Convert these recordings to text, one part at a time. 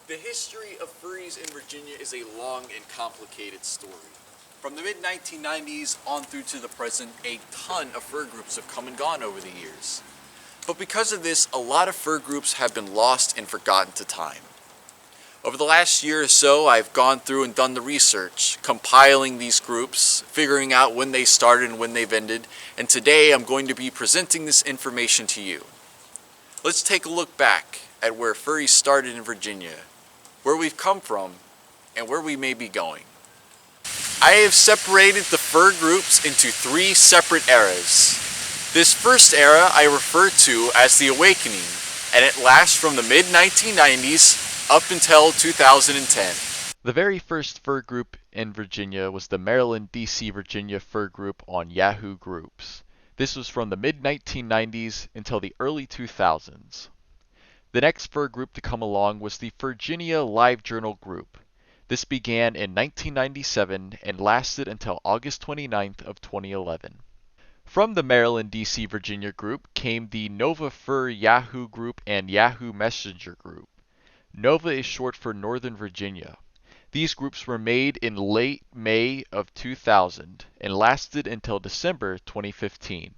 The history of furries in Virginia is a long and complicated story. From the mid-1990s on through to the present, a ton of fur groups have come and gone over the years. But because of this, a lot of fur groups have been lost and forgotten to time. Over the last year or so, I've gone through and done the research, compiling these groups, figuring out when they started and when they've ended, and today I'm going to be presenting this information to you. Let's take a look back at where furries started in Virginia, where we've come from, and where we may be going. I have separated the fur groups into three separate eras. This first era I refer to as the Awakening, and it lasts from the mid-1990s up until 2010. The very first fur group in Virginia was the Maryland, D.C., Virginia fur group on Yahoo Groups. This was from the mid-1990s until the early 2000s. The next fur group to come along was the Virginia Live Journal group. This began in 1997 and lasted until August 29th of 2011. From the Maryland, D.C., Virginia group came the Nova Fur Yahoo group and Yahoo Messenger group. Nova is short for Northern Virginia. These groups were made in late May of 2000 and lasted until December 2015.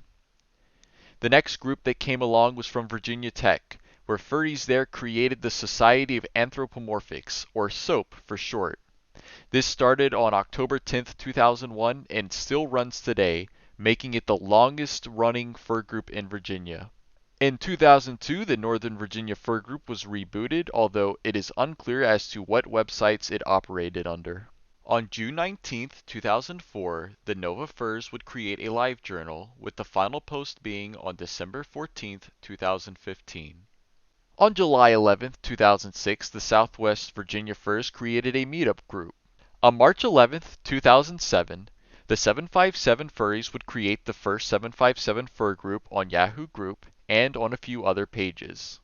The next group that came along was from Virginia Tech, where furries there created the Society of Anthropomorphics, or SOAP for short. This started on October 10th, 2001 and still runs today, making it the longest running fur group in Virginia. In 2002, the Northern Virginia Fur Group was rebooted, although it is unclear as to what websites it operated under. On June 19, 2004, the Nova Furs would create a live journal, with the final post being on December 14, 2015. On July 11, 2006, the Southwest Virginia Furs created a meetup group. On March 11, 2007, the 757 Furries would create the first 757 Fur group on Yahoo Group and on a few other pages.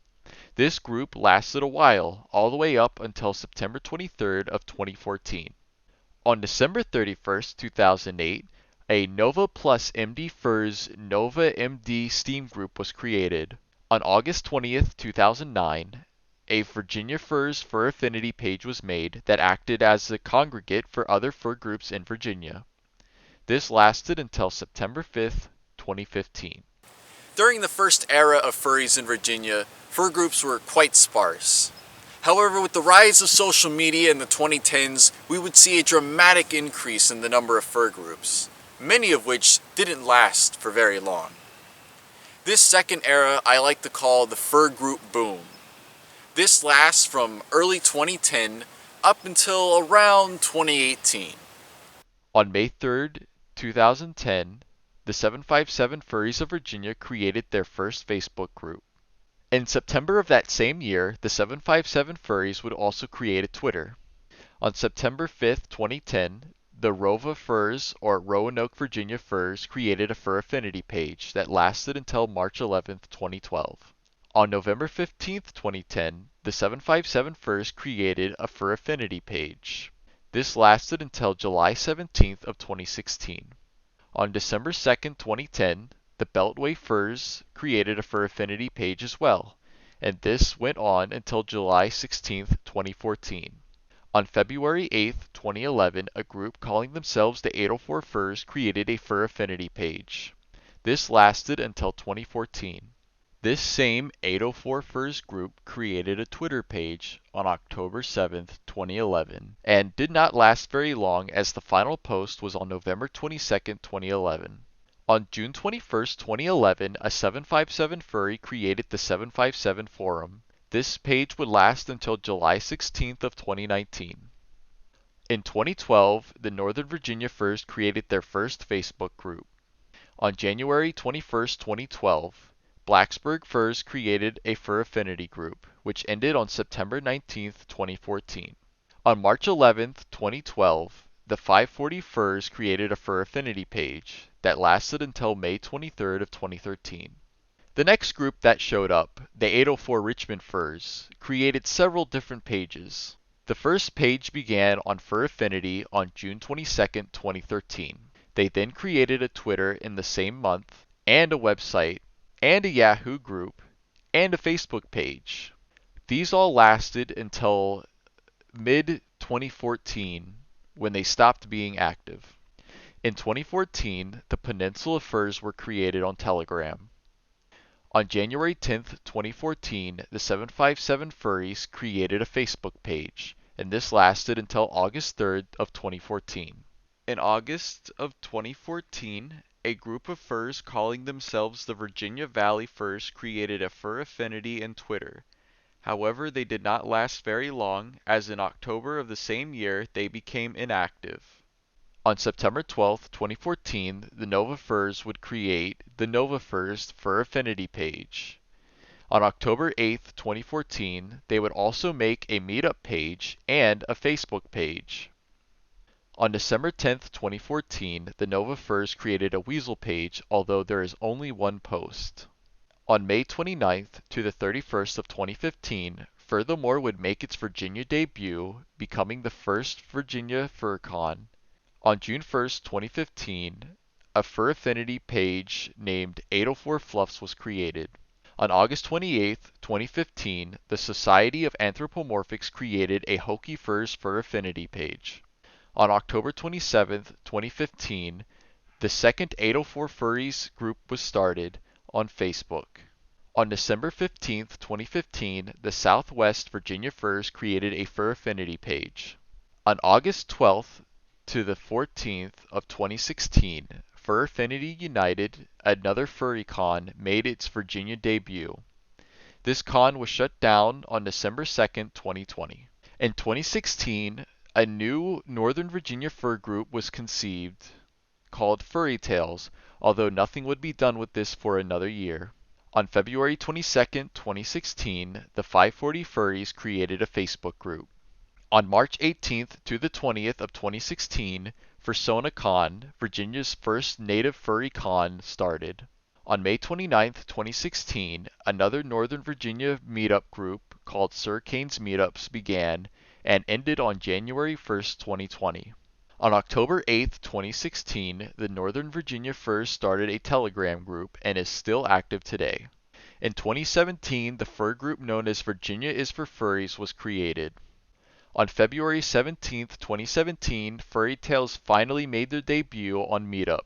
This group lasted a while, all the way up until September 23rd of 2014. On December 31st, 2008, a Nova plus MD Furs Nova MD Steam group was created. On August 20th, 2009, a Virginia Furs Fur Affinity page was made that acted as a congregate for other fur groups in Virginia. This lasted until September 5th, 2015. During the first era of furries in Virginia, fur groups were quite sparse. However, with the rise of social media in the 2010s, we would see a dramatic increase in the number of fur groups, many of which didn't last for very long. This second era I like to call the fur group boom. This lasts from early 2010 up until around 2018. On May 3rd, 2010, the 757 Furries of Virginia created their first Facebook group. In September of that same year, the 757 Furries would also create a Twitter. On September 5th, 2010, the Rova Furs, or Roanoke, Virginia Furs, created a fur affinity page that lasted until March 11th, 2012. On November 15th, 2010, the 757 Furs created a fur affinity page. This lasted until July 17th of 2016. On December 2nd, 2010, the Beltway Furs created a fur affinity page as well, and this went on until July 16th, 2014. On February 8th, 2011, a group calling themselves the 804 Furs created a fur affinity page. This lasted until 2014. This same 804 Furs group created a Twitter page on October 7th, 2011, and did not last very long as the final post was on November 22nd, 2011. On June 21st, 2011, a 757 Furry created the 757 Forum. This page would last until July 16th of 2019. In 2012, the Northern Virginia Furs created their first Facebook group. On January 21st, 2012, Blacksburg Furs created a fur affinity group, which ended on September 19th, 2014. On March 11th, 2012, the 540 Furs created a fur affinity page that lasted until May 23rd of 2013. The next group that showed up, the 804 Richmond Furs, created several different pages. The first page began on Fur Affinity on June 22nd, 2013. They then created a Twitter in the same month, and a website, and a Yahoo group, and a Facebook page. These all lasted until mid-2014 when they stopped being active. In 2014, the Peninsula Furs were created on Telegram. On January 10th, 2014, the 757 Furries created a Facebook page, and this lasted until August 3rd of 2014. In August of 2014, a group of furs calling themselves the Virginia Valley Furs created a fur affinity in Twitter. However, they did not last very long, as in October of the same year they became inactive. On September 12, 2014, the Nova Furs would create the Nova Furs Fur Affinity page. On October 8, 2014, they would also make a meetup page and a Facebook page. On December 10, 2014, the Nova Furs created a Weasel page, although there is only one post. On May 29th to the 31st of 2015, Furthermore would make its Virginia debut, becoming the first Virginia FurCon. On June 1st, 2015, a Fur Affinity page named 804 Fluffs was created. On August 28th, 2015, the Society of Anthropomorphics created a Hokey Furs Fur Affinity page. On October 27th, 2015, the second 804 Furries group was started on Facebook. On December 15th, 2015, the Southwest Virginia Furs created a Fur Affinity page. On August 12th to the 14th of 2016, Fur Affinity United, another furry con, made its Virginia debut. This con was shut down on December 2nd, 2020. In 2016, a new Northern Virginia fur group was conceived called Furry Tales, although nothing would be done with this for another year. On February 22nd, 2016, the 540 Furries created a Facebook group. On March 18th to the 20th of 2016, FursonaCon, Virginia's first native furry con, started. On May 29th, 2016, another Northern Virginia meetup group called Sir Kane's Meetups began and ended on January 1st, 2020. On October 8th, 2016, the Northern Virginia Furs started a Telegram group and is still active today. In 2017, the fur group known as Virginia is for Furries was created. On February 17th, 2017, Furry Tales finally made their debut on Meetup.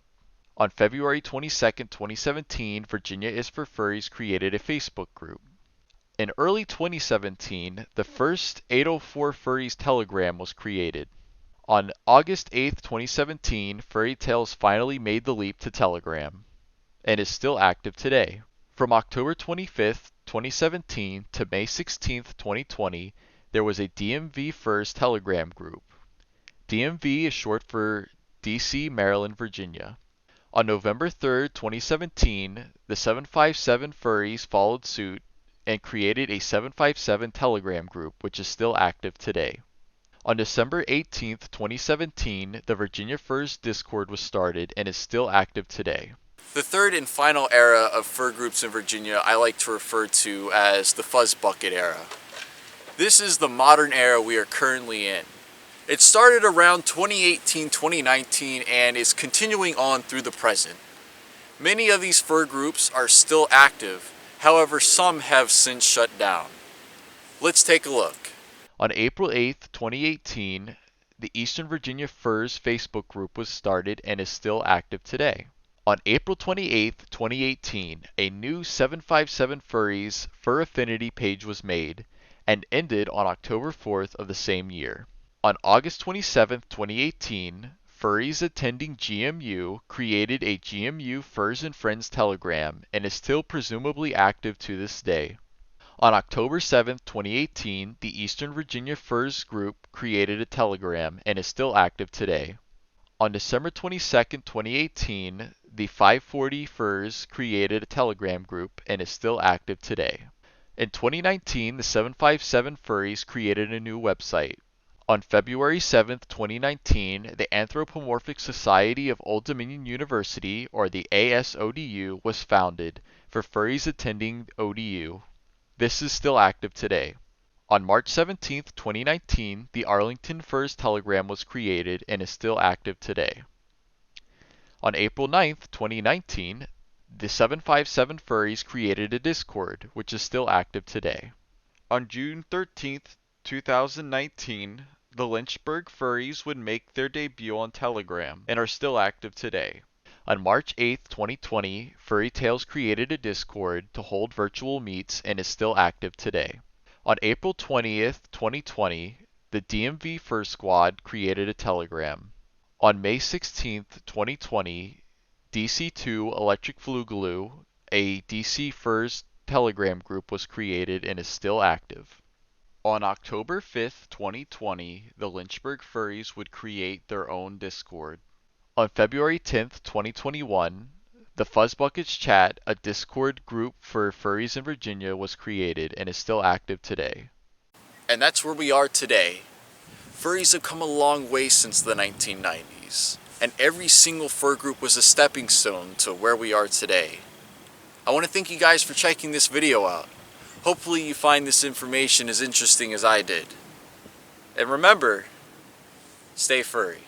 On February 22nd, 2017, Virginia is for Furries created a Facebook group. In early 2017, the first 804 Furries Telegram was created. On August 8th, 2017, Furry Tales finally made the leap to Telegram, and is still active today. From October 25th, 2017 to May 16th, 2020, there was a DMV Furs Telegram group. DMV is short for DC, Maryland, Virginia. On November 3rd, 2017, the 757 Furries followed suit and created a 757 Telegram group, which is still active today. On December 18th, 2017, the Virginia Furs Discord was started and is still active today. The third and final era of fur groups in Virginia I like to refer to as the Fuzz Bucket era. This is the modern era we are currently in. It started around 2018-2019 and is continuing on through the present. Many of these fur groups are still active, however some have since shut down. Let's take a look. On April 8th, 2018, the Eastern Virginia Furs Facebook group was started and is still active today. On April 28th, 2018, a new 757 Furries Fur Affinity page was made and ended on October 4th of the same year. On August 27th, 2018, Furries attending GMU created a GMU Furs and Friends Telegram and is still presumably active to this day. On October 7th, 2018, the Eastern Virginia Furs group created a Telegram and is still active today. On December 22nd, 2018, the 540 Furs created a Telegram group and is still active today. In 2019, the 757 Furries created a new website. On February 7th, 2019, the Anthropomorphic Society of Old Dominion University, or the ASODU, was founded for furries attending ODU. This is still active today. On March 17th, 2019, the Arlington Furs Telegram was created and is still active today. On April 9th, 2019, the 757 Furries created a Discord, which is still active today. On June 13th, 2019, the Lynchburg Furries would make their debut on Telegram and are still active today. On March 8, 2020, Furry Tales created a Discord to hold virtual meets and is still active today. On April 20th, 2020, the DMV Fur Squad created a Telegram. On May 16th, 2020, DC2 Electric Flugaloo, a DC Furs Telegram group, was created and is still active. On October 5th, 2020, the Lynchburg Furries would create their own Discord. On February 10th, 2021, the Fuzzbuckets Chat, a Discord group for furries in Virginia, was created and is still active today. And that's where we are today. Furries have come a long way since the 1990s, and every single fur group was a stepping stone to where we are today. I want to thank you guys for checking this video out. Hopefully you find this information as interesting as I did. And remember, stay furry.